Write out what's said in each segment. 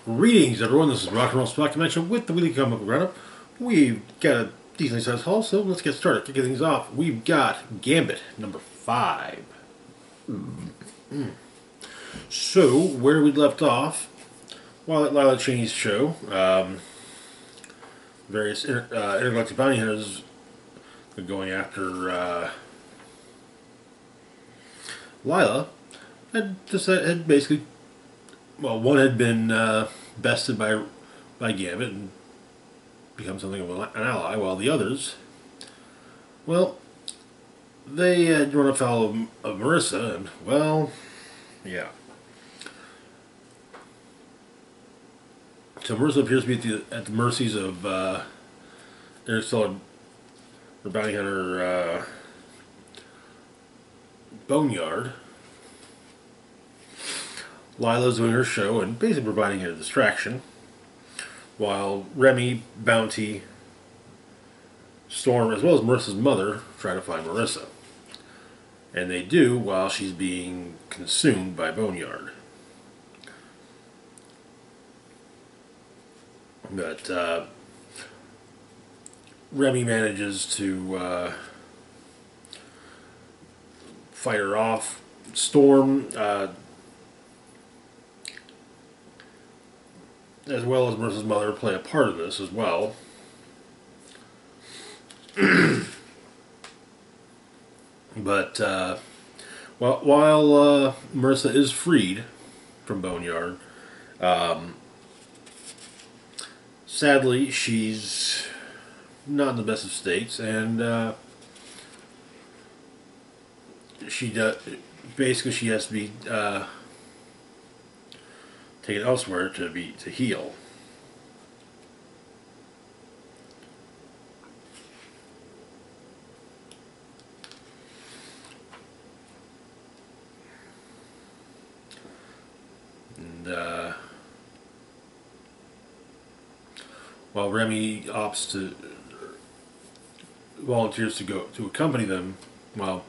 Greetings, everyone. This is Rock and Roll Spot Convention with the Weekly Comic Book Roundup. We've got a decently sized haul, so let's get started. Kicking things off, we've got Gambit number 5. So, where we left off, while at Lila Cheney's show, various intergalactic bounty hunters were going after Lila. Had basically, well, one had been bested by Gambit and become something of an ally, while the others, well, they had run afoul of Marissa, and, well, yeah. So Marissa appears to be at the mercies of Interstellar bounty hunter Boneyard. Lila's doing her show and basically providing a distraction, while Remy, Bounty, Storm, as well as Marissa's mother, try to find Marissa. And they do while she's being consumed by Boneyard. But Remy manages to fight her off. Storm, as well as Marissa's mother, play a part of this as well. But while Marissa is freed from Boneyard, sadly she's not in the best of states, and she has to be taken elsewhere to heal. And while Remy volunteers to go to accompany them, well,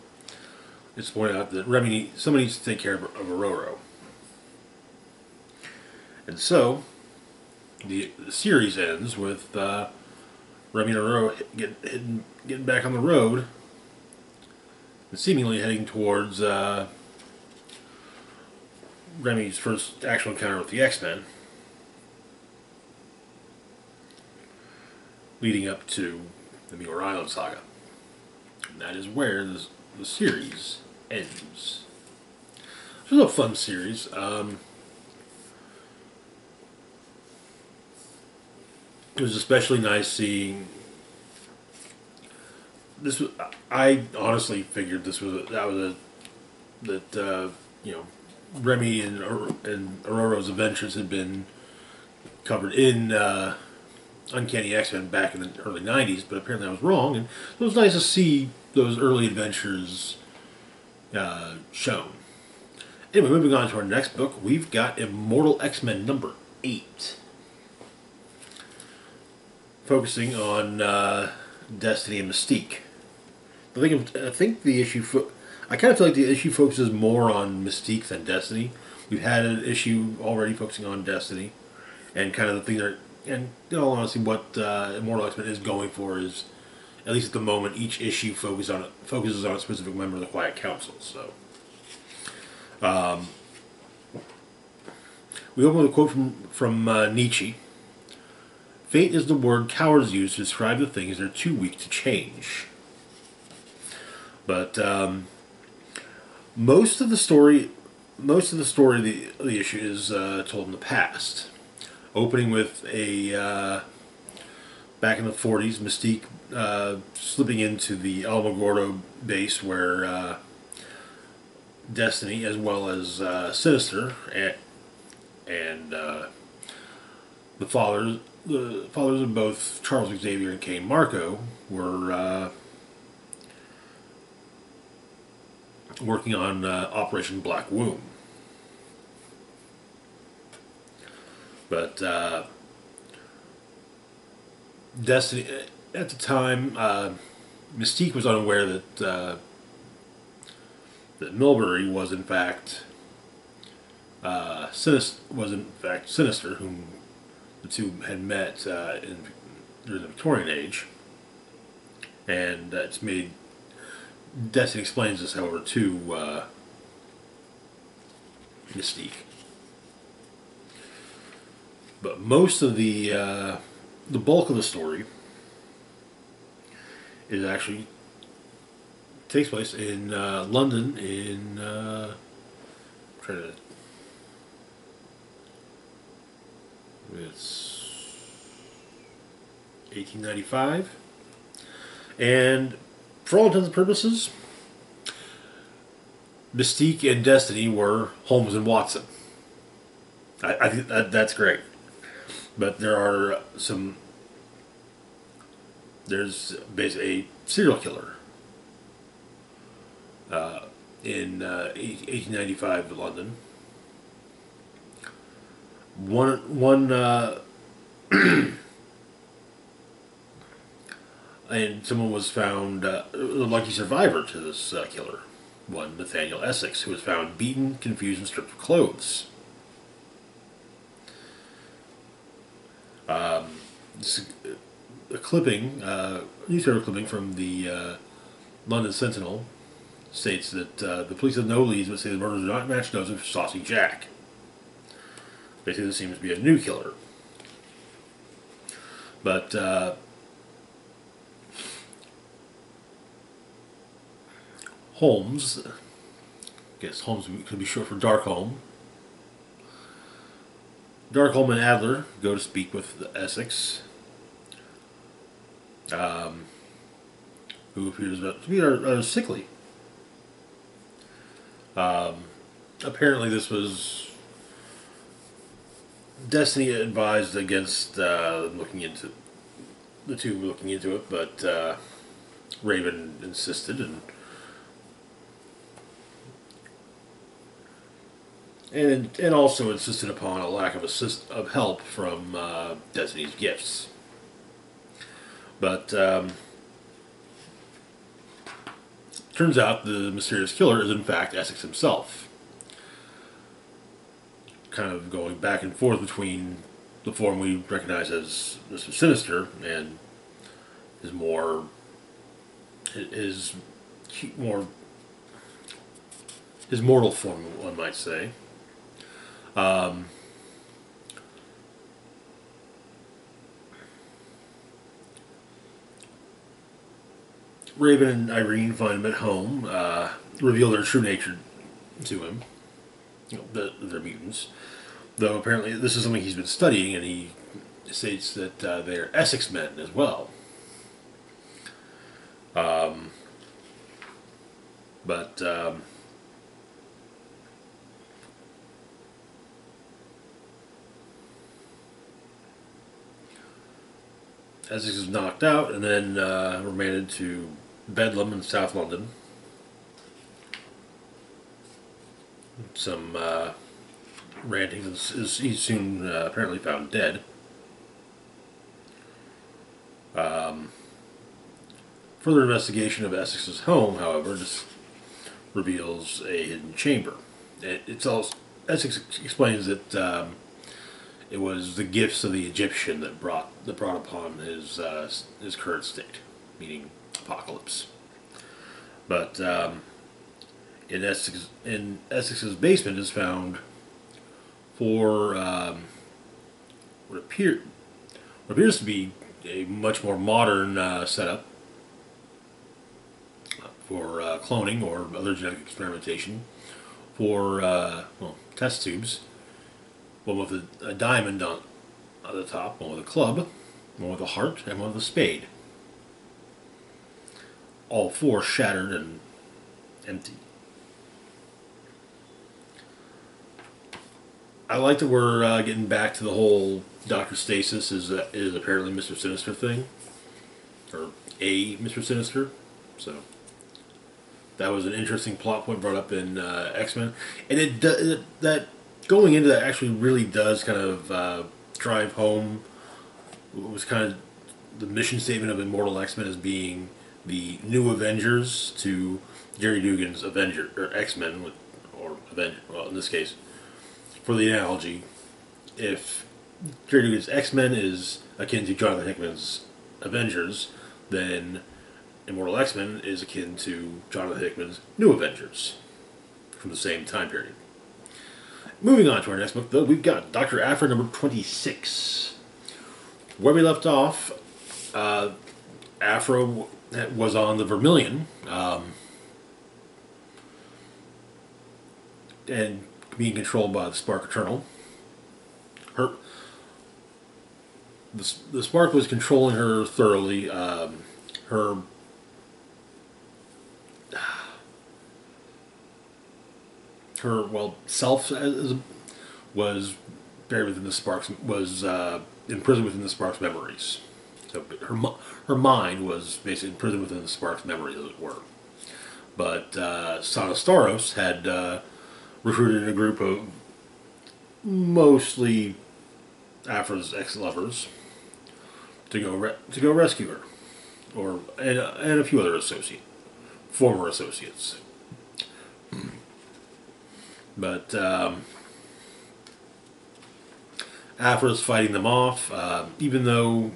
it's pointed out that somebody needs to take care of Aurora. And so, the series ends with Remy and Aurora getting back on the road and seemingly heading towards Remy's first actual encounter with the X-Men, leading up to the Muir Island saga. And that is where the series ends. It was a fun series. It was especially nice seeing this. I honestly figured that Remy and Aurora's adventures had been covered in Uncanny X-Men back in the early '90s, but apparently I was wrong, and it was nice to see those early adventures shown. Anyway, moving on to our next book, we've got Immortal X-Men number 8. Focusing on Destiny and Mystique. I think the issue. I kind of feel like the issue focuses more on Mystique than Destiny. We've had an issue already focusing on Destiny, and kind of the thing that, and in all honesty, what Immortal X-Men is going for is, at least at the moment, each issue focuses on a specific member of the Quiet Council. So, we open with a quote from Nietzsche. Fate is the word cowards use to describe the things that are too weak to change. But most of the story of the issue is told in the past. Opening with back in the 40s, Mystique slipping into the Alamogordo base where Destiny, as well as Sinister, and the fathers of both Charles Xavier and Kane Marco were working on Operation Black Womb. But Destiny, at the time, Mystique was unaware that Milbury was in fact Sinister was in fact Sinister, whom the two had met during the Victorian age, and it's made. Destiny explains this, however, to Mystique. But most of the bulk of the story is actually takes place in London in trying to it's 1895, and for all intents and purposes, Mystique and Destiny were Holmes and Watson. I think that's great. But there are some. There's basically a serial killer in 1895 London. One and someone was found a lucky survivor to this killer. One Nathaniel Essex, who was found beaten, confused, and stripped of clothes. This, a clipping, newspaper clipping from the London Sentinel states that the police have no leads, but say the murders do not match those of Saucy Jack. Basically, this seems to be a new killer. But Holmes, I guess Holmes could be short for Darkholme. Darkholme and Adler go to speak with Essex, who appears to be rather sickly. Apparently, this was Destiny advised against looking into the two looking into it, but Raven insisted, and also insisted upon a lack of help from Destiny's gifts. But turns out the mysterious killer is in fact Essex himself. Kind of going back and forth between the form we recognize as Mr. Sinister and his more his mortal form, one might say. Raven and Irene find him at home, reveal their true nature to him, they're mutants. Though apparently this is something he's been studying, and he states that they're XMen as well. But Essex is knocked out and then remanded to Bedlam in South London. Some ranting he's soon apparently found dead. Further investigation of Essex's home, however, just reveals a hidden chamber. Essex explains that it was the gifts of the Egyptian that brought upon his current state, meaning apocalypse. But in Essex's basement is found four what appears to be a much more modern setup for cloning or other genetic experimentation for test tubes. One with a diamond on the top, one with a club, one with a heart, and one with a spade. All four shattered and empty. I like that we're getting back to the whole Dr. Stasis is apparently Mr. Sinister thing, or a Mr. Sinister. So that was an interesting plot point brought up in X-Men, and that going into that actually really does kind of drive home what was kind of the mission statement of Immortal X-Men as being the new Avengers to Jerry Dugan's X-Men, or Avenger. Well, in this case, for the analogy, if Jerry Dugan's X-Men is akin to Jonathan Hickman's Avengers, then Immortal X-Men is akin to Jonathan Hickman's New Avengers from the same time period. Moving on to our next book, though, we've got Dr. Aphra number 26. Where we left off, Afro was on the Vermilion, and being controlled by the Spark Eternal. The Spark was controlling her thoroughly. Her self was buried within the Spark's, was imprisoned within the Spark's memories. So her mind was basically imprisoned within the Spark's memories, as it were. But Sonostaros had recruited a group of mostly Aphra's ex-lovers to go rescue her, and a few other former associates. But Aphra's fighting them off, even though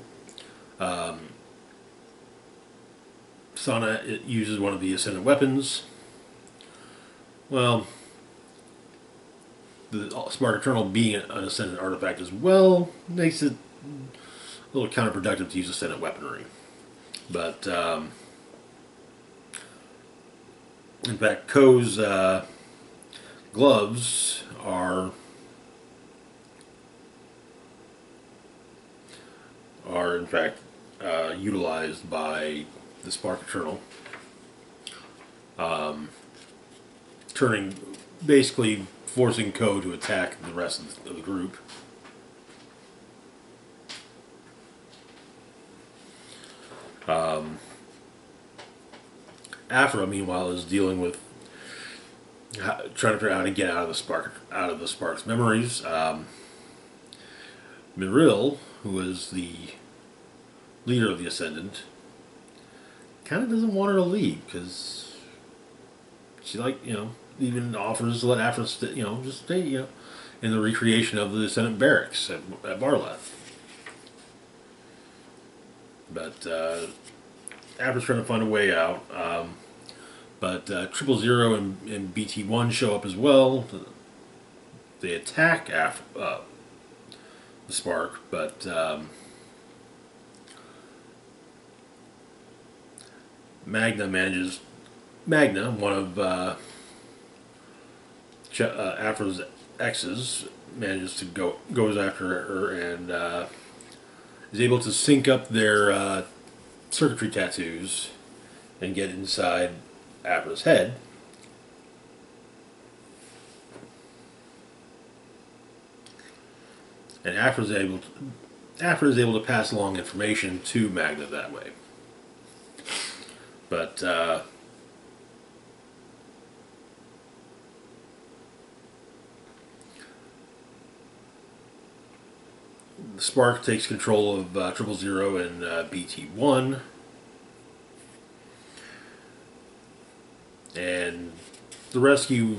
Sana uses one of the Ascendant weapons. Well, the Spark Eternal being an Ascendant artifact as well makes it a little counterproductive to use Ascendant weaponry. But, in fact, Ko's gloves are in fact utilized by the Spark Eternal, basically forcing Ko to attack the rest of the group. Aphra, meanwhile, is dealing with trying to figure out how to get out of the Spark's memories. Miril, who is the leader of the Ascendant, kind of doesn't want her to leave because she, even offers to let Aphra just stay, in the recreation of the Ascendant barracks at Barlath. But Aphra's trying to find a way out. But 000 and BT1 show up as well. They attack the Spark, but Magna, one of Aphra's exes, goes after her and is able to sync up their circuitry tattoos and get inside Aphra's head. And Aphra is able to pass along information to Magna that way. But the Spark takes control of 000 and BT1. And the rescue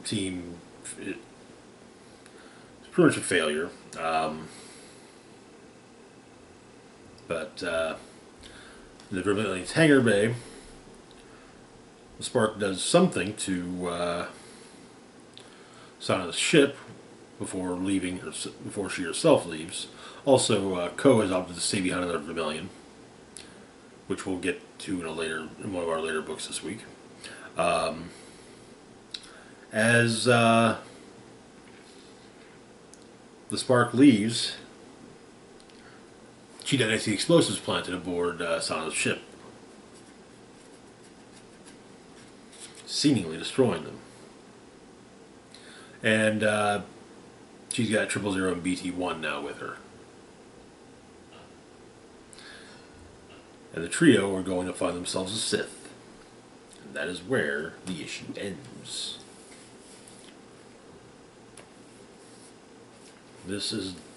team is pretty much a failure. But in the Vermilion's hangar bay, the Spark does something to Sana's ship before she herself leaves. Also, Ko has opted to stay behind another Vermilion, which we'll get to in one of our later books this week. As the Spark leaves, she detonates the explosives planted aboard Sana's ship, seemingly destroying them. And she's got 000 and BT1 now with her. And the trio are going to find themselves a Sith. And that is where the issue ends.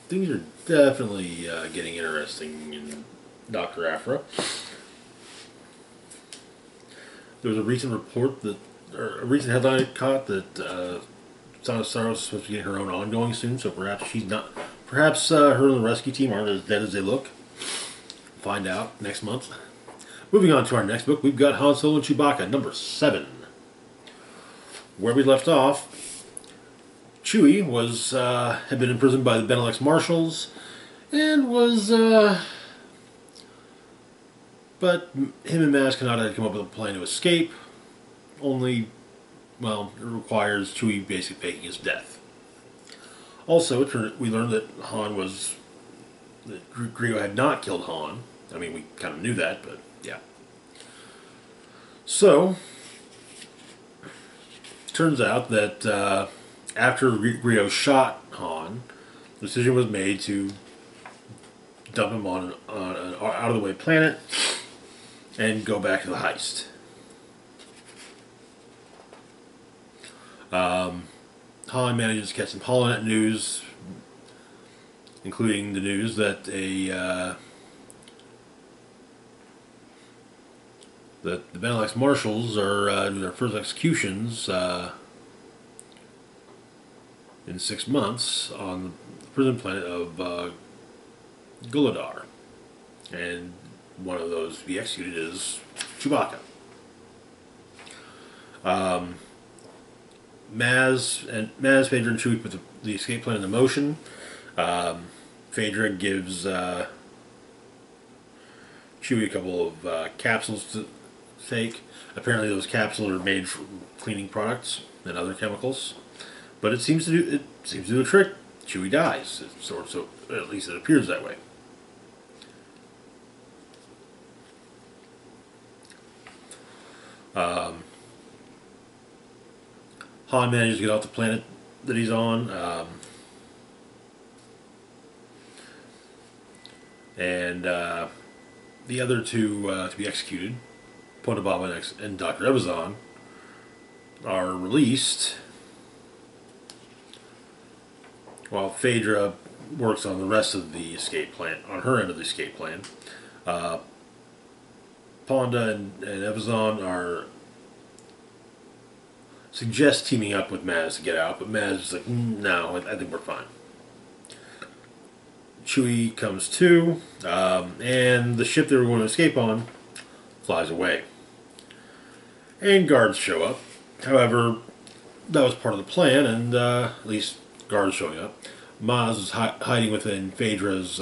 Things are definitely getting interesting in Dr. Aphra. There was a recent report a recent headline I caught that Star Wars is supposed to get her own ongoing soon, so perhaps she's not. Perhaps her and the rescue team aren't as dead as they look. Find out next month. Moving on to our next book, we've got Han Solo and Chewbacca, number 7. Where we left off, Chewie was had been imprisoned by the Benelux Marshals, and was. But him and Maz Kanata had come up with a plan to escape. Only, well, it requires Chewie basically faking his death. Also, we learned that that Greedo had not killed Han. I mean, we kind of knew that, but yeah. So, turns out that after Greedo shot Han, the decision was made to dump him on an out-of-the-way planet and go back to the heist. Han manages to catch some HoloNet news, including the news that that the Benelux Marshals are doing their first executions in 6 months on the prison planet of Guladar, and one of those to be executed is Chewbacca. Phaedra, and Chewie put the escape plan into motion. Phaedra gives Chewie a couple of capsules to take. Apparently, those capsules are made from cleaning products and other chemicals, but it seems to do the trick. Chewie dies, so at least it appears that way. Han manages to get off the planet that he's on, and the other two to be executed, Ponda Baba and Dr. Evazan, are released, while Phaedra works on the rest of the escape plan, on her end of the escape plan. Ponda and Evazan suggest teaming up with Maz to get out, but Maz is like, no, I think we're fine. Chewie comes to, and the ship they were going to escape on flies away. And guards show up. However, that was part of the plan, and at least guards showing up. Maz is hiding within Phaedra's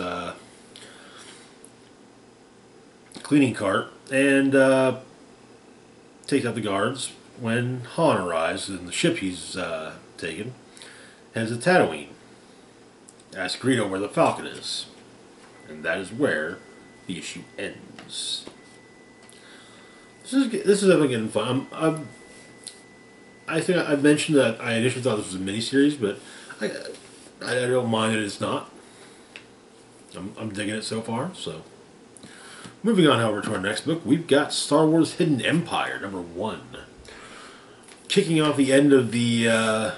cleaning cart, and takes out the guards when Han arrives, and the ship he's taken heads to Tatooine. Asks Greedo where the Falcon is, and that is where the issue ends. This is definitely getting fun. I think I mentioned that I initially thought this was a miniseries, but I don't mind that it's not. I'm digging it so far. So, moving on, however, to our next book, we've got Star Wars: Hidden Empire, number 1. Kicking off the end of the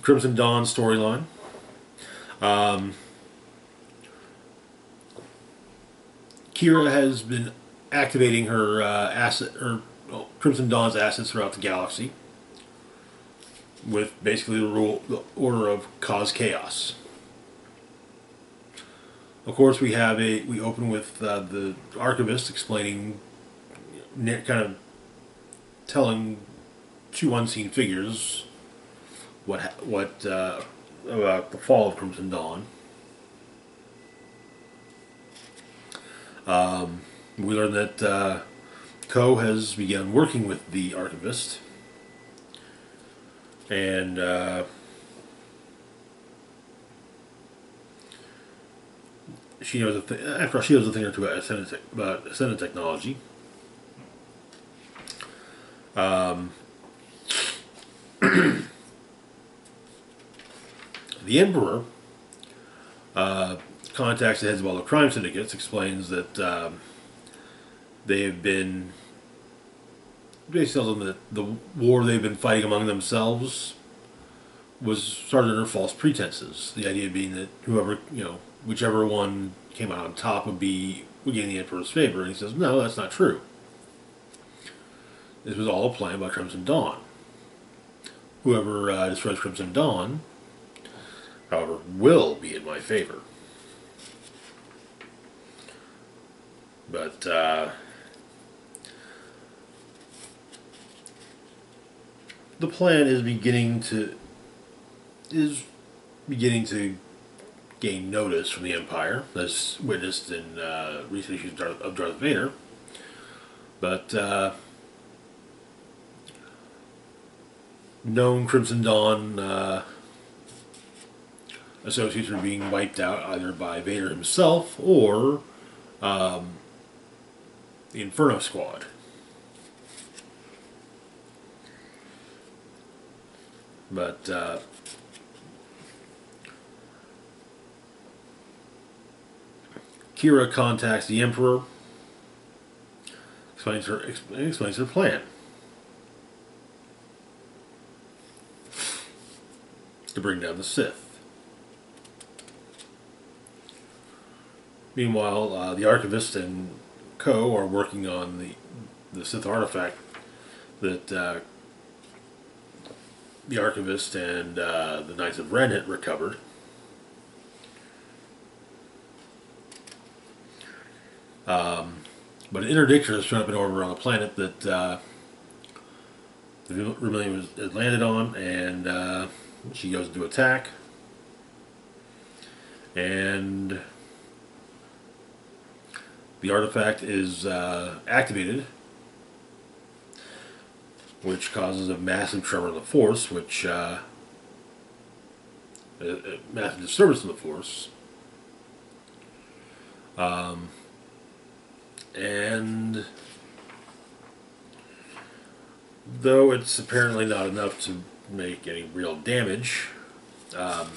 Crimson Dawn storyline. Kira has been activating her Crimson Dawn's assets throughout the galaxy, with basically the order of cause chaos. Of course, we open with the archivist explaining, kind of telling two unseen figures what about the fall of Crimson Dawn. We learn that Ko has begun working with the archivist, and she knows after all, she knows a thing or two about Ascendant technology. The Emperor contacts the heads of all the crime syndicates, explains that they have been, basically tells them that the war they've been fighting among themselves was started under false pretenses. The idea being that whichever one came out on top would gain the Emperor's favor, and he says, no, that's not true. This was all a plan by Crimson Dawn. whoever destroys Crimson Dawn, however, will be in my favor. But the plan is beginning to gain notice from the Empire, as witnessed in recent issues of Darth Vader. But known Crimson Dawn associates are being wiped out either by Vader himself or the Inferno Squad. But Kira contacts the Emperor, explains her plan to bring down the Sith. Meanwhile, the Archivist and Co. are working on the Sith artifact that the Archivist and the Knights of Ren had recovered. But an interdictor has shown up in orbit on a planet that the Vermilion has landed on, and she goes into attack. And the artifact is activated, which causes a massive tremor of the Force, which a massive disturbance of the Force. And though it's apparently not enough to make any real damage, the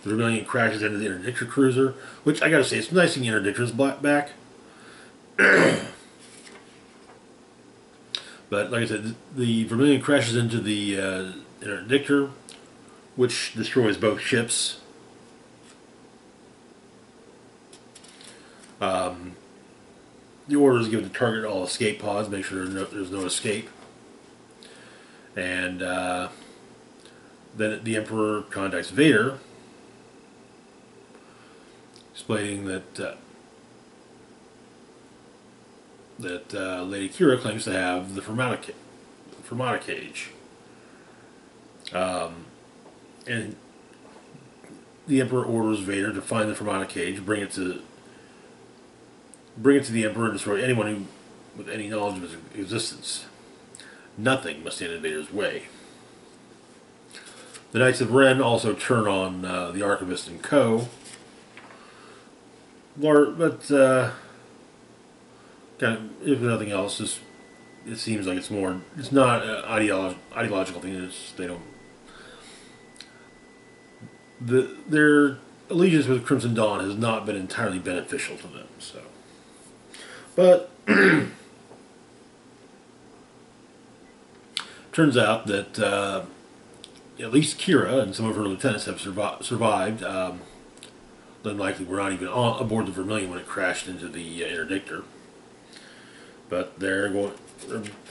Rebellion crashes into the interdictor cruiser, which I gotta say, it's nice seeing the interdictor's back. But like I said, the Vermilion crashes into the interdictor, which destroys both ships. The order is given to target all escape pods, make sure there's no escape. And then the Emperor contacts Vader, explaining that Lady Kira claims to have the Fermata cage. And the Emperor orders Vader to find the Fermata cage, bring it to the Emperor, and destroy anyone with any knowledge of his existence. Nothing must stand in Vader's way. The Knights of Ren also turn on the Archivist and Co. But kind of, if nothing else, it seems like it's not an ideological thing. They don't. Their allegiance with Crimson Dawn has not been entirely beneficial to them. So, but turns out that at least Kira and some of her lieutenants have survived. Then likely were not even aboard the Vermilion when it crashed into the interdictor. But they're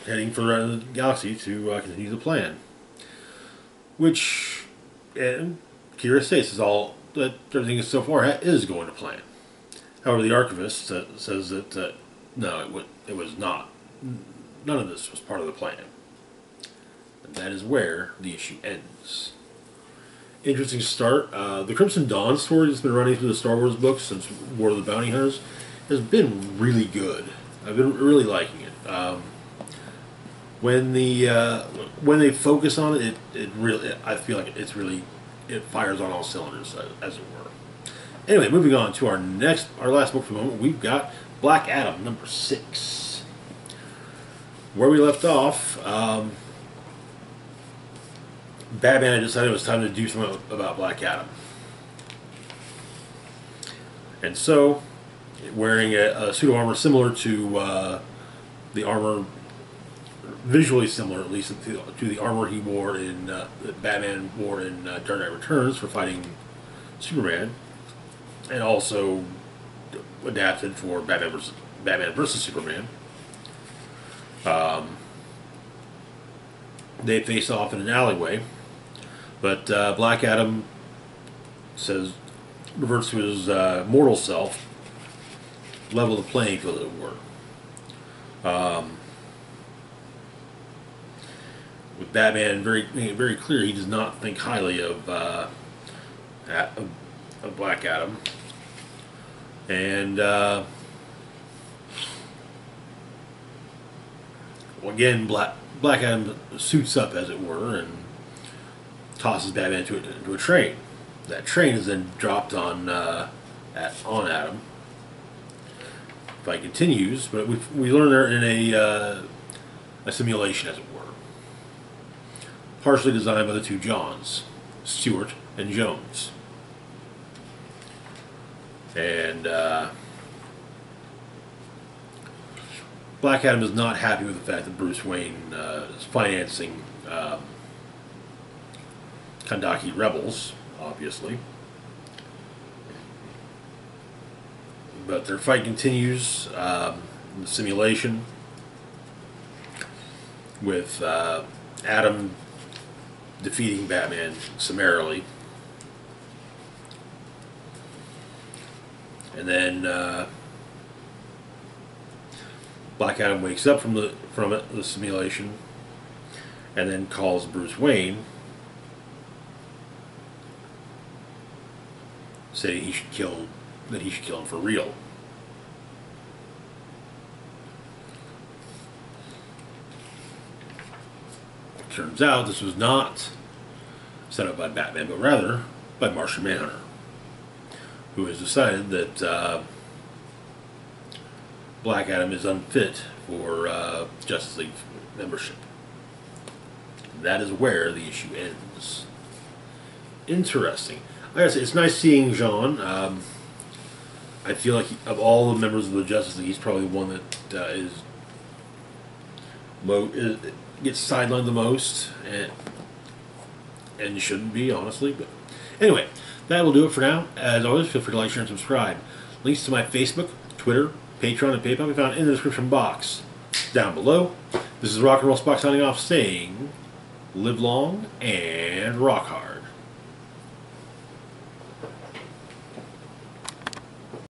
heading for the galaxy to continue the plan. Which, and Kira states that everything so far is going to plan. However, the Archivist says that no, it was not. None of this was part of the plan. And that is where the issue ends. Interesting start. The Crimson Dawn story that's been running through the Star Wars books since War of the Bounty Hunters has been really good. I've been really liking it. When they focus on it, it really, I feel like it fires on all cylinders, as it were. Anyway, moving on to our last book for the moment, we've got Black Adam #6. Where we left off, Batman had decided it was time to do something about Black Adam. And so, wearing a suit of armor similar to the armor, visually similar at least to the armor he wore that Batman wore in Dark Knight Returns for fighting Superman, and also adapted for Batman vs. Superman. They face off in an alleyway, But Black Adam says, reverts to his mortal self, level the playing field, as it were. With Batman very clear, he does not think highly of Black Adam, and again, Black Adam suits up, as it were, and tosses Batman into a train. That train is then dropped on Adam. Fight continues, but we learn they're in a simulation, as it were, partially designed by the two Johns, Stewart and Jones. And Black Adam is not happy with the fact that Bruce Wayne is financing Kandaki rebels, obviously. But their fight continues in the simulation, with Adam defeating Batman summarily. And then Black Adam wakes up from the simulation, and then calls Bruce Wayne, saying he should kill him for real. Turns out this was not set up by Batman, but rather by Martian Manhunter, who has decided that Black Adam is unfit for Justice League membership. That is where the issue ends. Interesting. Like I said, it's nice seeing Jean. I feel like of all the members of the Justice League, he's probably the one that gets sidelined the most, and shouldn't be, honestly. But anyway, that will do it for now. As always, feel free to like, share, and subscribe. Links to my Facebook, Twitter, Patreon, and PayPal can be found in the description box down below. This is Rock and Roll Spock signing off, saying, live long and rock hard.